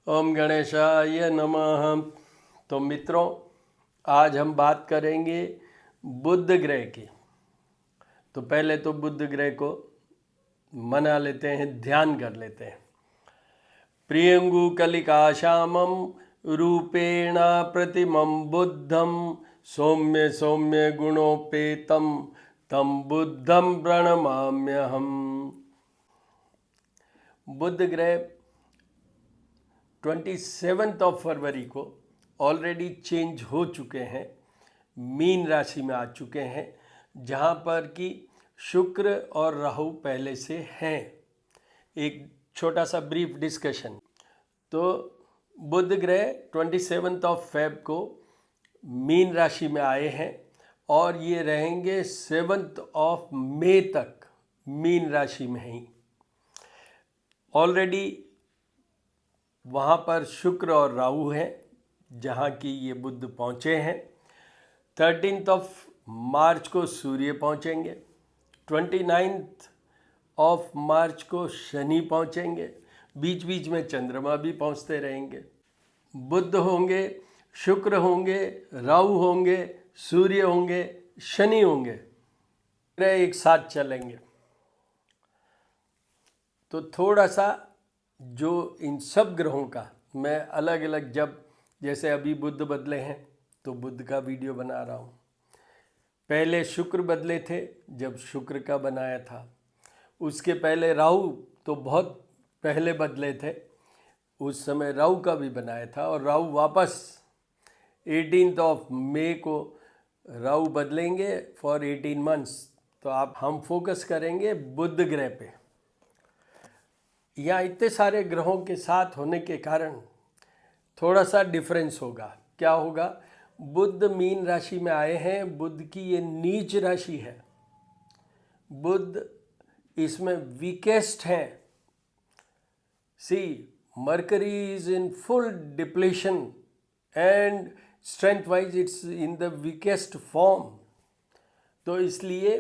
ओम गणेशाय नमः। तो मित्रों, आज हम बात करेंगे बुध ग्रह की। तो पहले तो बुध ग्रह को मना लेते हैं, ध्यान कर लेते हैं। प्रियंगु कलिका श्यामम रूपेण प्रतिमं बुद्धम सौम्य सौम्य गुणोपेतम तम बुद्धम प्रणमाम्यहम। बुध ग्रह 27 फरवरी को ऑलरेडी चेंज हो चुके हैं, मीन राशि में आ चुके हैं, जहाँ पर कि शुक्र और राहु पहले से हैं। एक छोटा सा ब्रीफ डिस्कशन। तो बुध ग्रह 27 फेब को मीन राशि में आए हैं और ये रहेंगे 7 मई तक मीन राशि में ही। ऑलरेडी वहाँ पर शुक्र और राहु हैं, जहाँ की ये बुध पहुँचे हैं। 13 मार्च को सूर्य पहुँचेंगे, 29 मार्च को शनि पहुँचेंगे, बीच बीच में चंद्रमा भी पहुँचते रहेंगे। बुध होंगे, शुक्र होंगे, राहु होंगे, सूर्य होंगे, शनि होंगे, ग्रह एक साथ चलेंगे। तो थोड़ा सा जो इन सब ग्रहों का मैं अलग अलग, जब जैसे अभी बुध बदले हैं तो बुध का वीडियो बना रहा हूँ। पहले शुक्र बदले थे जब शुक्र का बनाया था। उसके पहले राहु तो बहुत पहले बदले थे, उस समय राहु का भी बनाया था। और राहु वापस 18 मई को राहु बदलेंगे फॉर 18 मंथ्स। तो आप हम फोकस करेंगे बुध ग्रह पे। यहाँ इतने सारे ग्रहों के साथ होने के कारण थोड़ा सा डिफरेंस होगा। क्या होगा? बुध मीन राशि में आए हैं, बुध की ये नीच राशि है। बुध इसमें वीकेस्ट है। See, Mercury is in full depletion and strength wise it's in the weakest form. तो इसलिए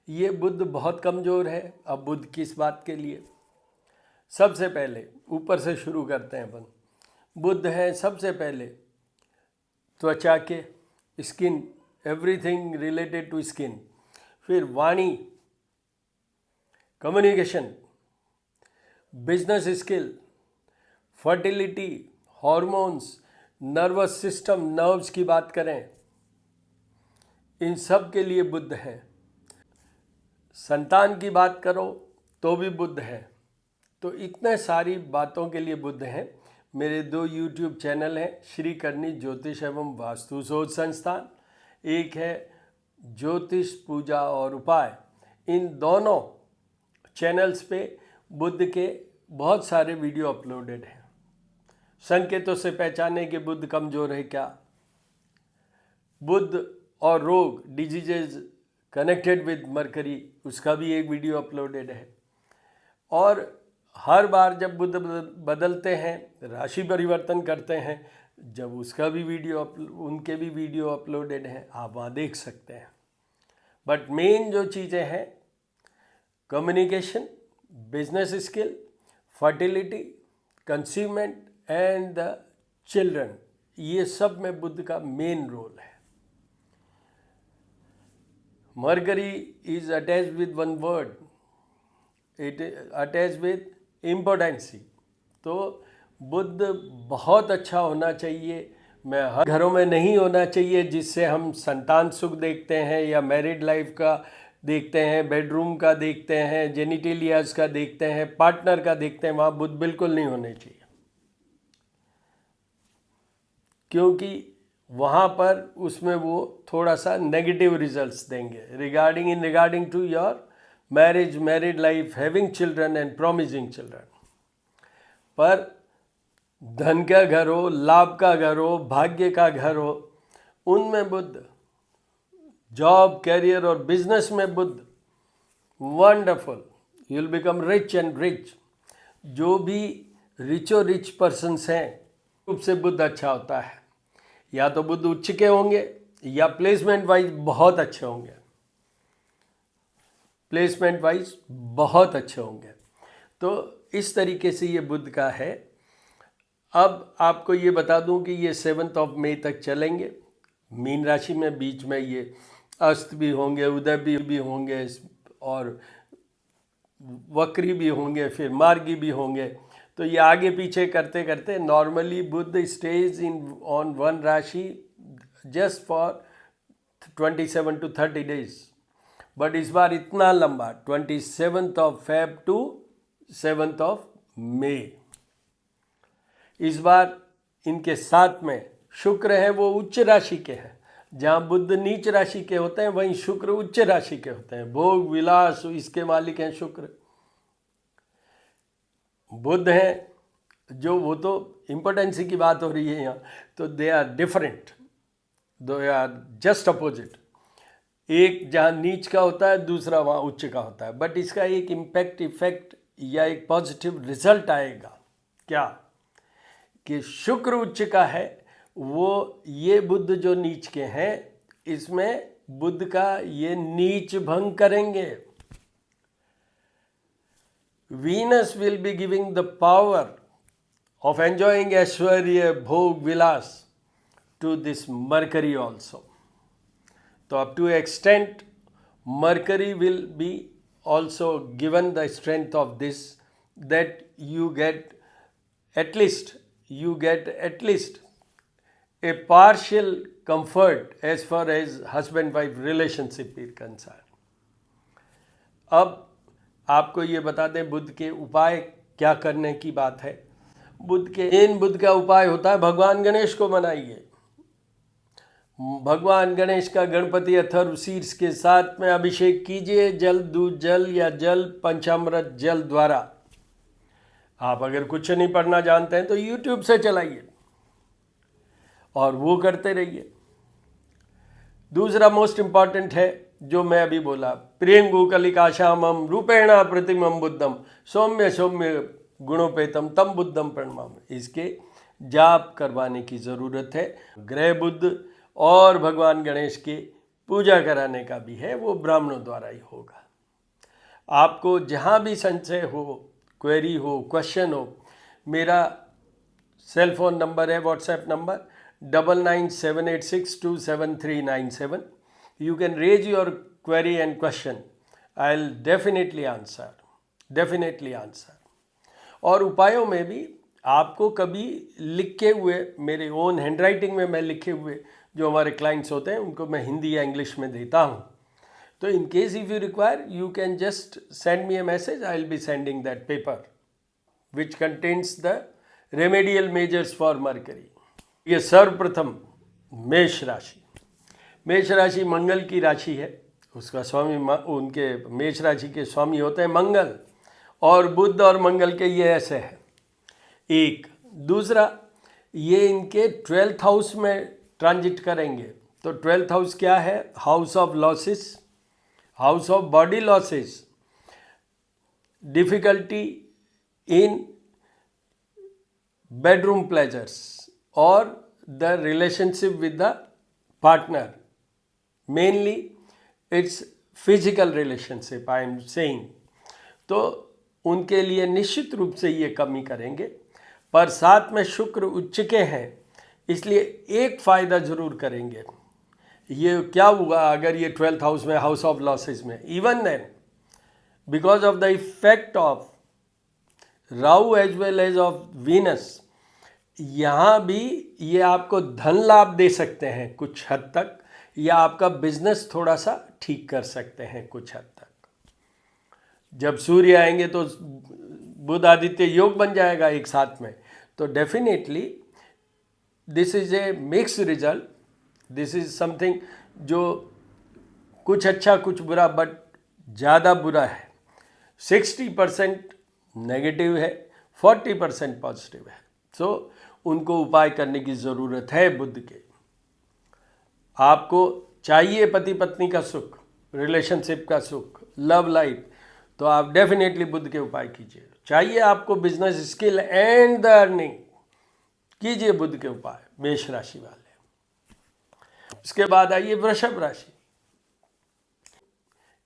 ये बुध बहुत कमज़ोर है। अब बुध किस बात के लिए? सबसे पहले ऊपर से शुरू करते हैं अपन। बुध है सबसे पहले त्वचा के, skin, everything related to skin. फिर वाणी, communication, business skill, fertility, hormones, nervous system, nerves की बात करें, इन सब के लिए बुध है। संतान की बात करो तो भी बुध है। तो इतने सारी बातों के लिए बुध हैं। मेरे 2 यूट्यूब चैनल हैं, श्री करनी ज्योतिष एवं वास्तु शोध संस्थान, एक है ज्योतिष पूजा और उपाय। इन दोनों चैनल्स पे बुध के बहुत सारे वीडियो अपलोडेड हैं। संकेतों से पहचाने कि बुध कमज़ोर है क्या, बुध और रोग, डिजीजेज कनेक्टेड विद मरकरी, उसका भी एक वीडियो अपलोडेड है। और हर बार जब बुध बदलते हैं, राशि परिवर्तन करते हैं, जब उसका भी वीडियो उनके भी वीडियो अपलोडेड हैं, आप वहाँ देख सकते हैं। बट मेन जो चीज़ें हैं, communication, business skill, fertility, conceivement and the children, ये सब में बुध का मेन रोल है। Mercury is attached with one word, it attach with importancy. तो बुध बहुत अच्छा होना चाहिए। मैं हर घरों में नहीं होना चाहिए जिससे हम संतान सुख देखते हैं या मैरिड लाइफ का देखते हैं, बेडरूम का देखते हैं, जेनिटेलियाज का देखते हैं, पार्टनर का देखते हैं, वहाँ बुध बिल्कुल नहीं होने चाहिए। क्योंकि वहाँ पर उसमें वो थोड़ा सा नेगेटिव रिजल्ट्स देंगे regarding to your marriage, married life, having children and promising children. पर धन का घर हो, लाभ का घर हो, भाग्य का घर हो, उनमें बुध, जॉब, कैरियर और बिजनेस में Budh, wonderful, you will become rich and rich. जो भी रिच पर्सन्स हैं, रूप से बुध अच्छा होता है। या तो बुध उच्च के होंगे या प्लेसमेंट वाइज बहुत अच्छे होंगे, प्लेसमेंट वाइज बहुत अच्छे होंगे। तो इस तरीके से ये बुध का है। अब आपको ये बता दूं कि ये 7 मई तक चलेंगे मीन राशि में। बीच में ये अस्त भी होंगे, उदय भी होंगे और वक्री भी होंगे, फिर मार्गी भी होंगे। तो ये आगे पीछे करते करते normally Budh stage in on one राशि just for 27 to 30 days, but इस बार इतना लंबा 27 Feb to 7 May। इस बार इनके साथ में शुक्र है, वो उच्च राशि के हैं। जहाँ बुध नीच राशि के होते हैं वहीं शुक्र उच्च राशि के होते हैं। भोग विलास इसके मालिक हैं शुक्र। बुध हैं जो, वो तो इम्पोर्टेंसी की बात हो रही है यहाँ, तो they are different, they are just opposite. एक जहाँ नीच का होता है, दूसरा वहाँ उच्च का होता है, बट इसका एक इफेक्ट या एक पॉजिटिव रिजल्ट आएगा। क्या कि शुक्र उच्च का है, वो ये बुध जो नीच के हैं, इसमें बुध का ये नीच भंग करेंगे। Venus will be giving the power of enjoying ऐश्वर्य भोग विलास to this Mercury also. So up to extent Mercury will be also given the strength of this, that you get at least a partial comfort as far as husband wife relationship is concerned. अब आपको ये बता दें बुध के उपाय क्या करने की बात है। बुध का उपाय होता है भगवान गणेश को मनाइए। भगवान गणेश का गणपति अथर्व शीर्ष के साथ में अभिषेक कीजिए, जल दूध जल या जल पंचामृत जल द्वारा। आप अगर कुछ नहीं पढ़ना जानते हैं तो YouTube से चलाइए और वो करते रहिए। दूसरा मोस्ट इंपॉर्टेंट है जो मैं अभी बोला, प्रियंगु कलिकाशामम रूपेणा प्रतिमम बुद्धम सौम्य सौम्य गुणोपेतम तम बुद्धम प्रणमाम। इसके जाप करवाने की ज़रूरत है। ग्रह बुद्ध और भगवान गणेश की पूजा कराने का भी है, वो ब्राह्मणों द्वारा ही होगा। आपको जहाँ भी संशय हो, क्वेरी हो, क्वेश्चन हो, मेरा सेल फोन नंबर है, WhatsApp number 9978627397। You can raise your query and question, I will definitely answer. और उपायों में भी आपको कभी लिखे हुए, मेरे ओन हैंडराइटिंग में मैं लिखे हुए जो हमारे क्लाइंट्स होते हैं उनको मैं हिंदी या इंग्लिश में देता हूँ। तो in case if you require you can just send me A message, I will be sending that paper which contains the remedial measures for mercury. ये सर्वप्रथम मेष राशि मंगल की राशि है। उसका स्वामी, उनके मेष राशि के स्वामी होते हैं मंगल, और बुध और मंगल के ये ऐसे है एक। दूसरा, ये इनके 12th हाउस में ट्रांजिट करेंगे। तो 12th हाउस क्या है? House of losses, house of body losses, difficulty in bedroom pleasures और the relationship with the partner, mainly it's physical relationship I am saying. तो उनके लिए निश्चित रूप से ये कमी करेंगे। पर साथ में शुक्र उच्च के हैं, इसलिए एक फ़ायदा ज़रूर करेंगे। ये क्या हुआ अगर ये 12th हाउस में, हाउस ऑफ लॉसेस में, even then because of the effect of Rahu as well as of Venus, यहाँ भी ये आपको धन लाभ दे सकते हैं कुछ हद तक, या आपका बिजनेस थोड़ा सा ठीक कर सकते हैं कुछ हद तक। जब सूर्य आएंगे तो बुध आदित्य योग बन जाएगा एक साथ में। तो definitely this is a mix result, this is something जो कुछ अच्छा कुछ बुरा, बट ज़्यादा बुरा है। 60% नेगेटिव है, 40% पॉजिटिव है। सो उनको उपाय करने की ज़रूरत है बुध के। आपको चाहिए पति पत्नी का सुख, रिलेशनशिप का सुख, लव लाइफ, तो आप डेफिनेटली बुध के उपाय कीजिए। चाहिए आपको business skill and the earning, कीजिए बुध के उपाय मेष राशि वाले। उसके बाद आइए वृषभ राशि।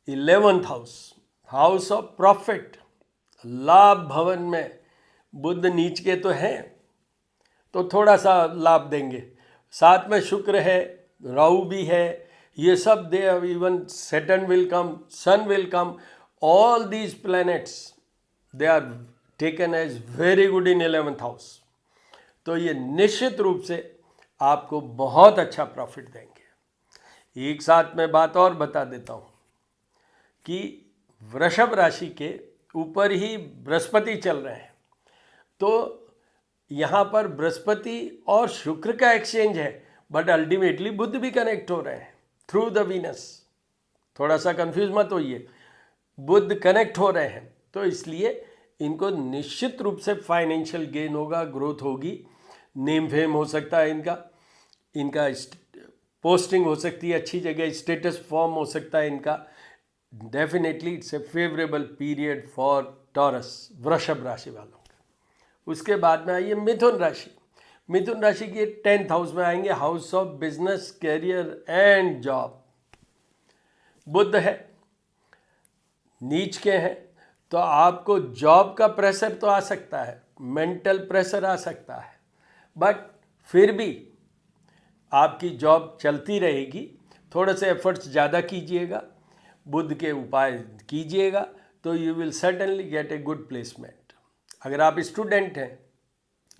11th house, house of profit, लाभ भवन में बुध नीच के तो हैं, तो थोड़ा सा लाभ देंगे। साथ में शुक्र है, राहु भी है, ये सब they, even Saturn will come, Sun will come, all these planets they are taken as very good in 11th house. तो ये निश्चित रूप से आपको बहुत अच्छा प्रॉफिट देंगे। एक साथ में बात और बता देता हूँ कि वृषभ राशि के ऊपर ही बृहस्पति चल रहे हैं, तो यहाँ पर बृहस्पति और शुक्र का एक्सचेंज है, बट अल्टीमेटली बुध भी कनेक्ट हो रहे हैं थ्रू द वीनस। थोड़ा सा कंफ्यूज मत होइए, बुध कनेक्ट हो रहे हैं, तो इसलिए इनको निश्चित रूप से फाइनेंशियल गेन होगा, ग्रोथ होगी, नेम फेम हो सकता है इनका पोस्टिंग हो सकती है अच्छी जगह, स्टेटस फॉर्म हो सकता है इनका। Definitely it's a favourable period for taurus, वृषभ राशि वालों का। उसके बाद में आइए मिथुन राशि। मिथुन राशि के 10th हाउस में आएंगे, house of business, career and job. Budh है, नीच के हैं, तो आपको जॉब का प्रेशर तो आ सकता है, मेंटल प्रेशर आ सकता है, बट फिर भी आपकी जॉब चलती रहेगी। थोड़े से एफर्ट्स ज़्यादा कीजिएगा, बुध के उपाय कीजिएगा, तो you will certainly gate a good placement. अगर आप स्टूडेंट हैं,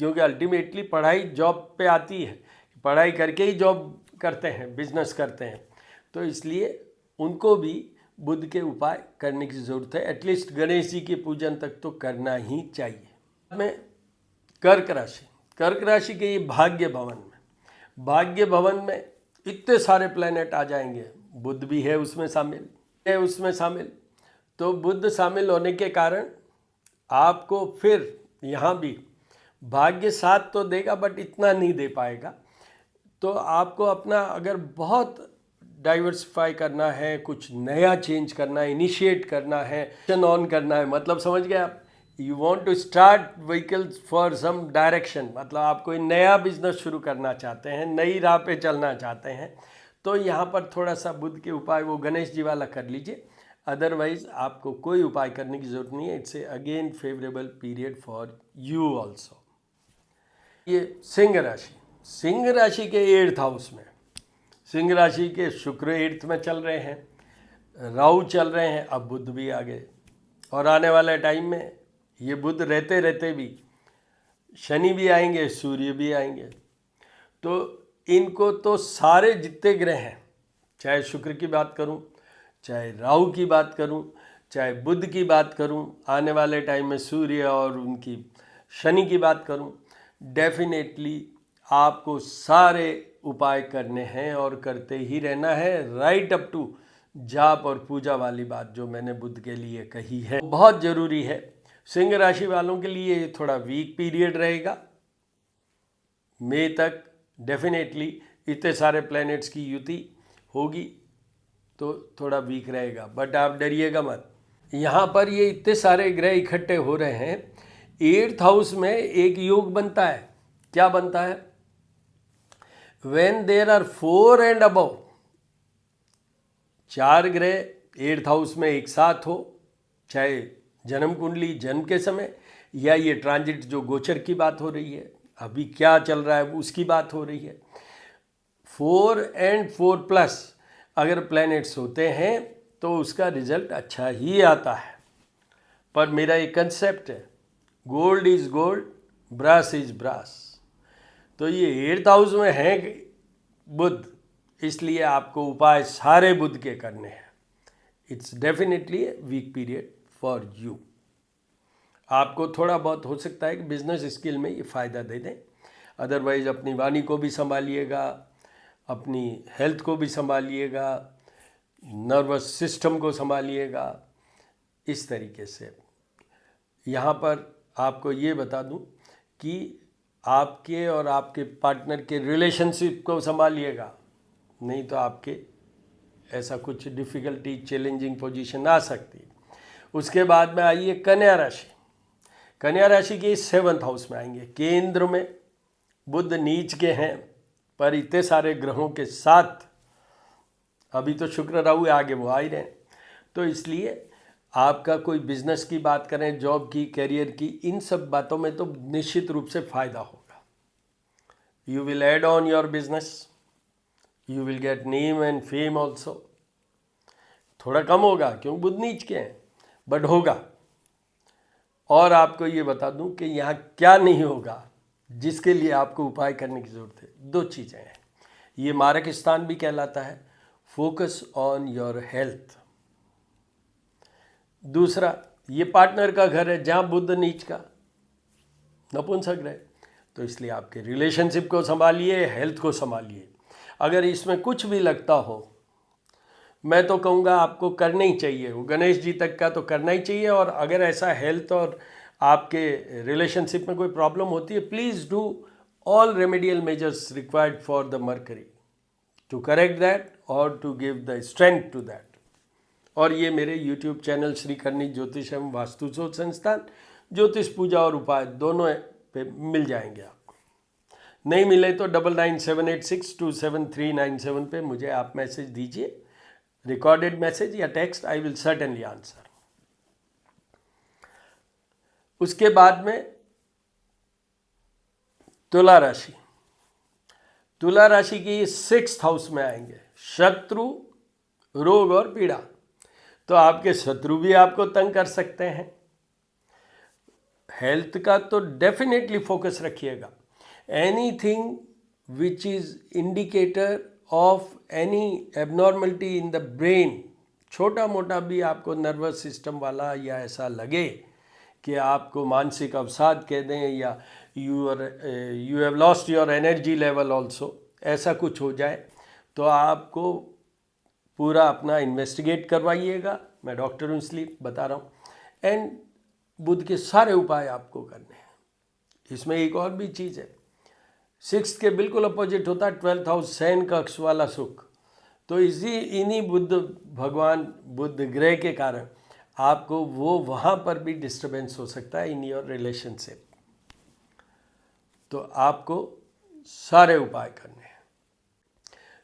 क्योंकि अल्टीमेटली पढ़ाई जॉब पे आती है, पढ़ाई करके ही जॉब करते हैं, बिजनेस करते हैं, तो इसलिए उनको भी बुध के उपाय करने की ज़रूरत है। एटलीस्ट गणेश जी के पूजन तक तो करना ही चाहिए। में कर्क राशि, कर्क राशि के ये भाग्य भवन में इतने सारे प्लैनेट आ जाएंगे, बुध भी है उसमें शामिल, तो बुध शामिल होने के कारण आपको फिर यहाँ भी भाग्य साथ तो देगा, बट इतना नहीं दे पाएगा। तो आपको अपना अगर बहुत डाइवर्सिफाई करना है, कुछ नया चेंज करना है, इनिशिएट करना है, ऑन करना है, मतलब समझ गए आप, you want to start vehicles for some direction, मतलब आप कोई नया बिजनेस शुरू करना चाहते हैं, नई राह पे चलना चाहते हैं, तो यहाँ पर थोड़ा सा बुध के उपाय वो गणेश जी वाला कर लीजिए। अदरवाइज आपको कोई उपाय करने की ज़रूरत नहीं है। It's a again favourable period for you also. ये सिंह राशि के 8th हाउस में, सिंह राशि के शुक्र 8th में चल रहे हैं, राहु चल रहे हैं, अब बुध भी आ गए, और आने वाले टाइम में ये बुध रहते रहते भी शनि भी आएंगे, सूर्य भी आएंगे। तो इनको तो सारे जितने ग्रह हैं, चाहे शुक्र की बात करूं, चाहे राहु की बात करूं, चाहे बुध की बात करूं, आने वाले टाइम में सूर्य और उनकी शनि की बात करूं, डेफिनेटली आपको सारे उपाय करने हैं और करते ही रहना है, राइट अप टू जाप और पूजा वाली बात जो मैंने बुध के लिए कही है, बहुत ज़रूरी है। सिंह राशि वालों के लिए ये थोड़ा वीक पीरियड रहेगा, मई तक डेफिनेटली इतने सारे प्लैनेट्स की युति होगी, तो थोड़ा वीक रहेगा, बट आप डरिएगा मत। यहाँ पर ये इतने सारे ग्रह इकट्ठे हो रहे हैं, 8th हाउस में एक योग बनता है। क्या बनता है? When there are 4 and above, 4 ग्रह 8th हाउस में एक साथ हो, चाहे जन्म कुंडली जन्म के समय, या ये ट्रांजिट जो गोचर की बात हो रही है, अभी क्या चल रहा है उसकी बात हो रही है, 4 and 4+ अगर प्लैनेट्स होते हैं तो उसका रिजल्ट अच्छा ही आता है। पर मेरा एक कंसेप्ट है, gold is gold, brass is brass. तो ये 8th हाउस में है बुध, इसलिए आपको उपाय सारे बुध के करने हैं। It's definitely a weak period for you. आपको थोड़ा बहुत हो सकता है कि बिजनेस स्किल में ये फ़ायदा दे दें, अदरवाइज अपनी वाणी को भी संभालिएगा, अपनी हेल्थ को भी संभालिएगा, नर्वस सिस्टम को संभालिएगा। इस तरीके से यहाँ पर आपको ये बता दूं कि आपके और आपके पार्टनर के रिलेशनशिप को संभालिएगा, नहीं तो आपके ऐसा कुछ डिफ़िकल्टी, चैलेंजिंग पोजीशन आ सकती है। उसके बाद में आइए कन्या राशि। कन्या राशि के 7th हाउस में आएंगे, केंद्र में बुध नीच के हैं, पर इतने सारे ग्रहों के साथ, अभी तो शुक्र राहु आगे वो आ ही रहे हैं, तो इसलिए आपका कोई बिजनेस की बात करें, जॉब की, करियर की, इन सब बातों में तो निश्चित रूप से फ़ायदा होगा। You will add on your business. You will get name and fame also. थोड़ा कम होगा क्योंकि बुध नीच के हैं, बट होगा। और आपको ये बता दूं कि यहाँ क्या नहीं होगा जिसके लिए आपको उपाय करने की ज़रूरत है। 2 चीज़ें हैं। ये मारक स्थान भी कहलाता है। Focus on your health. दूसरा, ये पार्टनर का घर है जहाँ बुध नीच का नपुंसक ग्रह, तो इसलिए आपके रिलेशनशिप को संभालिए, हेल्थ को संभालिए। अगर इसमें कुछ भी लगता हो, मैं तो कहूँगा आपको करना ही चाहिए। वो गणेश जी तक का तो करना ही चाहिए। और अगर ऐसा हेल्थ और आपके रिलेशनशिप में कोई प्रॉब्लम होती है, please do all remedial measures required for the Mercury to correct that और to give the strength to that. और ये मेरे YouTube चैनल श्री करनी ज्योतिष एवं वास्तु शोध संस्थान, ज्योतिष पूजा और उपाय दोनों पे मिल जाएंगे आपको। नहीं मिले तो 9978627397 पे मुझे आप मैसेज दीजिए, रिकॉर्डेड मैसेज या text, I will certainly answer. उसके बाद में तुला राशि। तुला राशि की 6th हाउस में आएंगे शत्रु, रोग और पीड़ा। तो आपके शत्रु भी आपको तंग कर सकते हैं। हेल्थ का तो डेफिनेटली फोकस रखिएगा। Anything which is indicator of any abnormality in the brain, छोटा मोटा भी आपको नर्वस सिस्टम वाला या ऐसा लगे कि आपको मानसिक अवसाद कह दें या you have lost your energy level also, ऐसा कुछ हो जाए तो आपको पूरा अपना इन्वेस्टिगेट करवाइएगा। मैं डॉक्टर हूँ इसलिए बता रहा हूँ। एंड बुध के सारे उपाय आपको करने हैं। इसमें एक और भी चीज़ है, 6th के बिल्कुल अपोजिट होता है 12th हाउस, शयन कक्ष वाला सुख। तो इन्हीं बुध भगवान बुध ग्रह के कारण आपको वो वहाँ पर भी डिस्टर्बेंस हो सकता है इन योर रिलेशनशिप। तो आपको सारे उपाय करने हैं।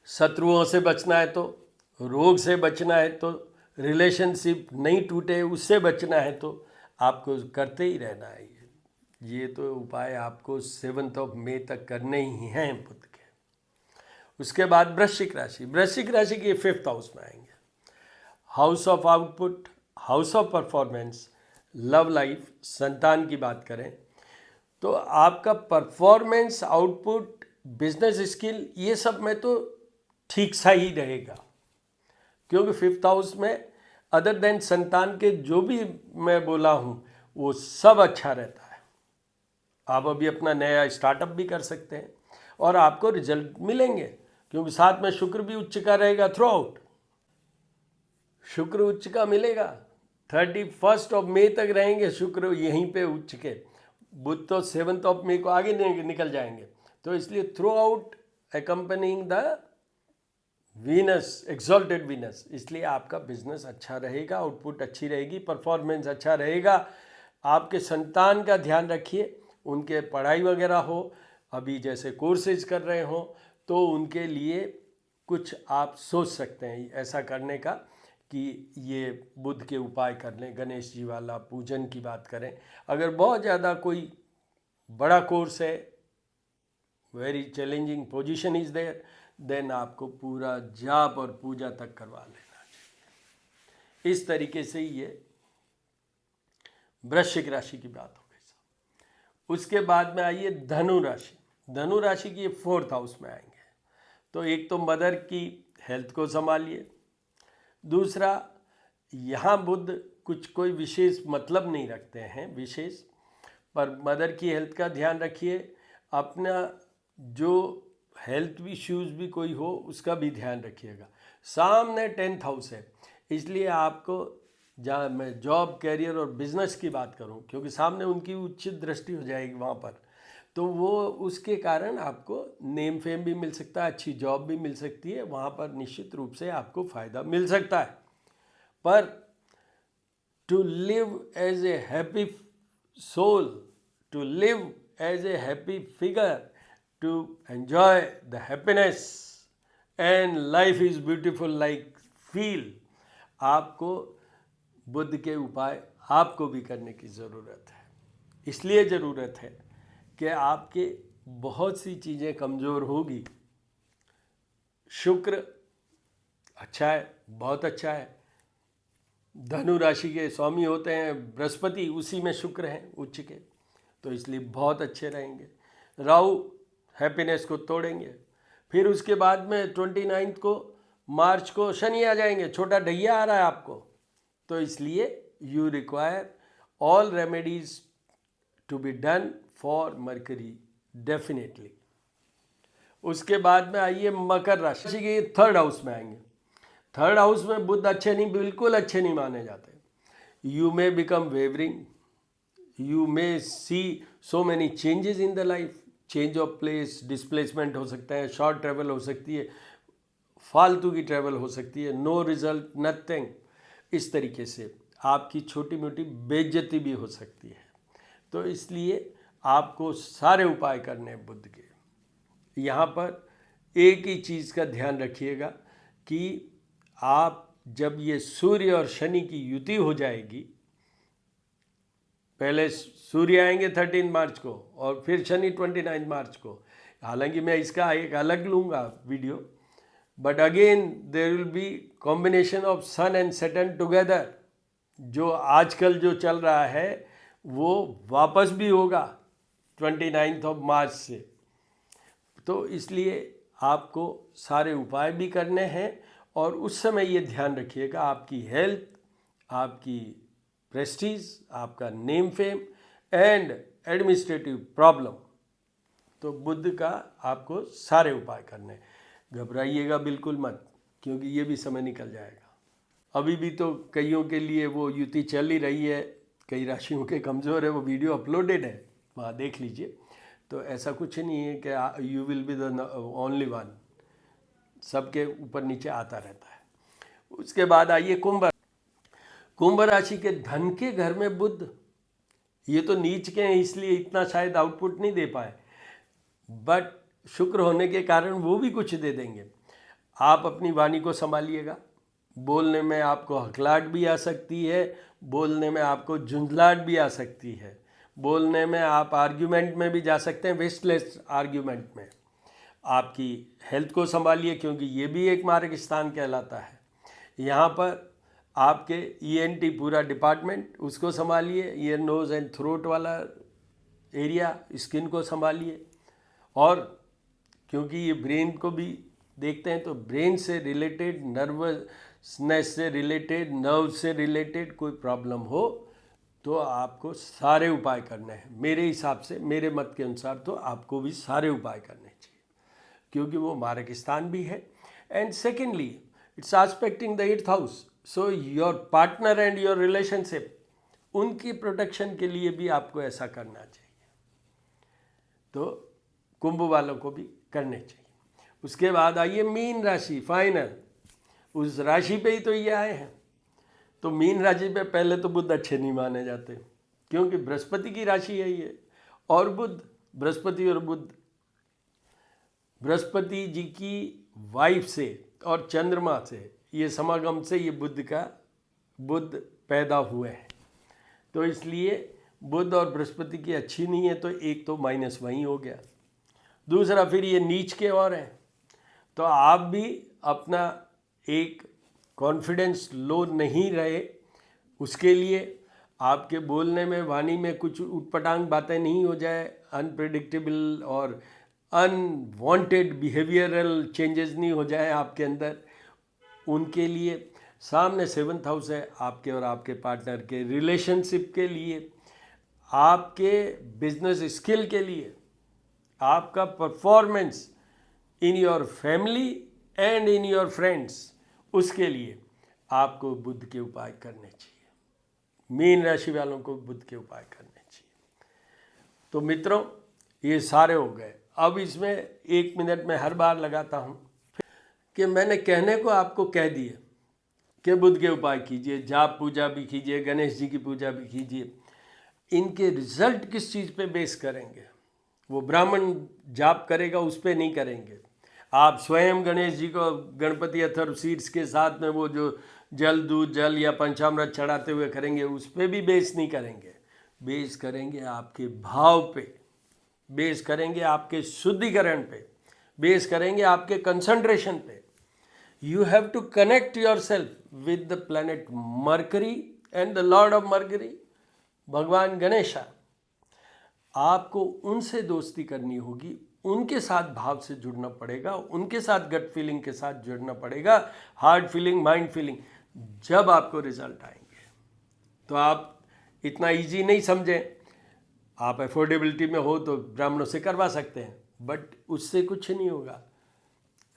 शत्रुओं से बचना है तो, रोग से बचना है तो, रिलेशनशिप नहीं टूटे उससे बचना है तो आपको करते ही रहना है। ये तो उपाय आपको 7 मई तक करने ही हैं बुध के। उसके बाद वृश्चिक राशि। वृश्चिक राशि के 5th हाउस में आएंगे house of output, house of performance, love life. संतान की बात करें तो आपका परफॉर्मेंस, आउटपुट, बिजनेस स्किल, ये सब में तो ठीक सा ही रहेगा, क्योंकि 5th हाउस में अदर देन संतान के जो भी मैं बोला हूँ वो सब अच्छा रहता है। आप अभी अपना नया स्टार्टअप भी कर सकते हैं और आपको रिजल्ट मिलेंगे, क्योंकि साथ में शुक्र भी उच्च का रहेगा थ्रू आउट। शुक्र उच्च का मिलेगा, 31 मई तक रहेंगे शुक्र यहीं पे उच्च के। बुध तो 7 मई को आगे निकल जाएंगे। तो इसलिए throughout accompanying the Venus, exalted Venus, इसलिए आपका बिजनेस अच्छा रहेगा, आउटपुट अच्छी रहेगी, परफॉर्मेंस अच्छा रहेगा। आपके संतान का ध्यान रखिए, उनके पढ़ाई वगैरह हो, अभी जैसे कोर्सेज कर रहे हो तो उनके लिए कुछ आप सोच सकते हैं ऐसा करने का कि ये बुध के उपाय कर लें। गणेश जी वाला पूजन की बात करें। अगर बहुत ज़्यादा कोई बड़ा कोर्स है, very challenging position is there, then आपको पूरा जाप और पूजा तक करवा लेना चाहिए। इस तरीके से ये वृश्चिक राशि की बात हो गई। उसके बाद में आइए धनु राशि। धनु राशि की 4th हाउस में आएंगे। तो एक तो मदर की हेल्थ को संभालिए, दूसरा यहाँ बुध कुछ कोई विशेष मतलब नहीं रखते हैं विशेष, पर मदर की हेल्थ का ध्यान रखिए। अपना जो हेल्थ इश्यूज़ भी कोई हो उसका भी ध्यान रखिएगा। सामने 10th हाउस है, इसलिए आपको जहाँ मैं जॉब, कैरियर और बिजनेस की बात करूँ, क्योंकि सामने उनकी उच्च दृष्टि हो जाएगी वहाँ पर, तो वो उसके कारण आपको नेम फेम भी मिल सकता है, अच्छी जॉब भी मिल सकती है, वहाँ पर निश्चित रूप से आपको फ़ायदा मिल सकता है। पर to live as a happy soul, to live as a happy figure, to enjoy the happiness and life is beautiful like feel, आपको बुध के उपाय आपको भी करने की ज़रूरत है। इसलिए ज़रूरत है कि आपके बहुत सी चीज़ें कमज़ोर होगी। शुक्र अच्छा है, बहुत अच्छा है। धनु राशि के स्वामी होते हैं बृहस्पति, उसी में शुक्र हैं उच्च के, तो इसलिए बहुत अच्छे रहेंगे। राहु हैप्पीनेस को तोड़ेंगे। फिर उसके बाद में 29 को मार्च को शनि आ जाएंगे, छोटा ढैया आ रहा है आपको, तो इसलिए you require all remedies to be done for Mercury definitely. उसके बाद में आइए मकर राशि के 3rd हाउस में आएंगे। 3rd हाउस में बुध अच्छे नहीं, बिल्कुल अच्छे नहीं माने जाते। You may become wavering, you may see so many changes in the life, change of place, displacement हो सकता है, शॉर्ट ट्रेवल हो सकती है, फालतू की ट्रैवल हो सकती है, नो रिजल्ट, नथिंग। इस तरीके से आपकी छोटी मोटी बेइज्जती भी हो सकती है। तो इसलिए आपको सारे उपाय करने हैं बुध के। यहाँ पर एक ही चीज़ का ध्यान रखिएगा कि आप जब ये सूर्य और शनि की युति हो जाएगी, पहले सूर्य आएंगे 13 मार्च को और फिर शनि 29 मार्च को, हालांकि मैं इसका एक अलग लूँगा video, but again there will be combination of sun and Saturn together. जो आजकल जो चल रहा है वो वापस भी होगा 29 मार्च से। तो इसलिए आपको सारे उपाय भी करने हैं और उस समय ये ध्यान रखिएगा आपकी हेल्थ, आपकी प्रेस्टीज, आपका name fame and administrative problem. तो बुध का आपको सारे उपाय करने हैं। घबराइएगा बिल्कुल मत, क्योंकि ये भी समय निकल जाएगा। अभी भी तो कईयों के लिए वो युति चल ही रही है, कई राशियों के कमज़ोर है, वो वीडियो अपलोडेड है, वहाँ देख लीजिए। तो ऐसा कुछ नहीं है कि you will be the only one, सबके ऊपर नीचे आता रहता है। उसके बाद आइए कुंभ राशि के धन के घर में बुध, ये तो नीच के हैं इसलिए इतना शायद आउटपुट नहीं दे पाए, बट शुक्र होने के कारण वो भी कुछ दे देंगे। आप अपनी वाणी को संभालिएगा, बोलने में आपको हकलाहट भी आ सकती है, बोलने में आपको झुंझलाहट भी आ सकती है, बोलने में आप आर्ग्यूमेंट में भी जा सकते हैं, वेस्टलेस आर्ग्यूमेंट में। आपकी हेल्थ को संभालिए, क्योंकि ये भी एक मार्ग स्थान कहलाता है। यहाँ पर आपके ENT पूरा डिपार्टमेंट, उसको संभालिए, ईयर नोज़ एंड थ्रोट वाला एरिया, स्किन को संभालिए। और क्योंकि ये ब्रेन को भी देखते हैं, तो ब्रेन से रिलेटेड, नर्वसनेस से रिलेटेड, नर्व से रिलेटेड कोई प्रॉब्लम हो तो आपको सारे उपाय करने हैं। मेरे हिसाब से, मेरे मत के अनुसार तो आपको भी सारे उपाय करने चाहिए, क्योंकि वो मारक स्थान भी है। And secondly it's expecting the 8th house, so your partner and your relationship, उनकी प्रोटेक्शन के लिए भी आपको ऐसा करना चाहिए। तो कुंभ वालों को भी करने चाहिए। उसके बाद आइए मीन राशि, फाइनल। उस राशि पे ही तो ये आए हैं। तो मीन राशि पे पहले तो बुध अच्छे नहीं माने जाते, क्योंकि बृहस्पति की राशि है ये, और बुध, बृहस्पति और बुध, बृहस्पति जी की वाइफ से और चंद्रमा से ये समागम से ये बुध पैदा हुए हैं। तो इसलिए बुध और बृहस्पति की अच्छी नहीं है, तो एक तो माइनस वहीं हो गया। दूसरा फिर ये नीच के और हैं, तो आप भी अपना एक कॉन्फिडेंस लो नहीं रहे, उसके लिए आपके बोलने में, वाणी में कुछ उटपटांग बातें नहीं हो जाए, अनप्रेडिक्टेबल और अनवांटेड बिहेवियरल चेंजेस नहीं हो जाए आपके अंदर। उनके लिए सामने 7th हाउस है आपके और आपके पार्टनर के रिलेशनशिप के लिए, आपके बिजनेस स्किल के लिए, आपका performance in your family and in your friends, उसके लिए आपको बुध के उपाय करने चाहिए। मीन राशि वालों को बुध के उपाय करने चाहिए। तो मित्रों, ये सारे हो गए। अब इसमें 1 मिनट में हर बार लगाता हूँ कि मैंने कहने को आपको कह दिए कि बुध के उपाय कीजिए, जाप पूजा भी कीजिए, गणेश जी की पूजा भी कीजिए। इनके रिजल्ट किस चीज़ पे बेस करेंगे? वो ब्राह्मण जाप करेगा उस पर नहीं करेंगे। आप स्वयं गणेश जी को गणपति अथर्व शीर्ष के साथ में वो जो जल, दूध, जल या पंचामृत चढ़ाते हुए करेंगे, उस पर भी बेस नहीं करेंगे। बेस करेंगे आपके भाव पे बेस करेंगे आपके शुद्धिकरण पे, बेस करेंगे आपके कंसंट्रेशन पे। You have to connect yourself with the planet Mercury and the lord of Mercury, भगवान गणेशा। आपको उनसे दोस्ती करनी होगी, उनके साथ भाव से जुड़ना पड़ेगा, उनके साथ गट फीलिंग के साथ जुड़ना पड़ेगा, हार्ट फीलिंग, माइंड फीलिंग। जब आपको रिजल्ट आएंगे तो आप इतना इजी नहीं समझें। आप अफोर्डेबिलिटी में हो तो ब्राह्मणों से करवा सकते हैं, बट उससे कुछ नहीं होगा।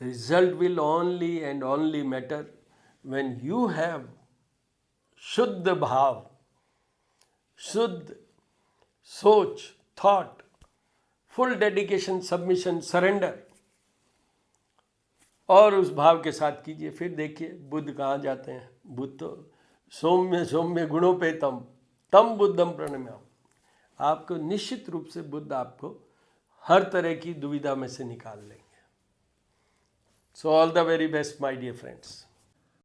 Result will only and only matter when you have शुद्ध भाव, शुद्ध सोच, thought, full dedication, submission, surrender, और उस भाव के साथ कीजिए। फिर देखिए बुद्ध कहाँ जाते हैं। बुद्ध तो सौम्य सौम्य गुणों पे तम बुद्धम प्रणम्याम। आपको निश्चित रूप से बुद्ध आपको हर तरह की दुविधा में से निकाल लेंगे। So all the very best my dear friends.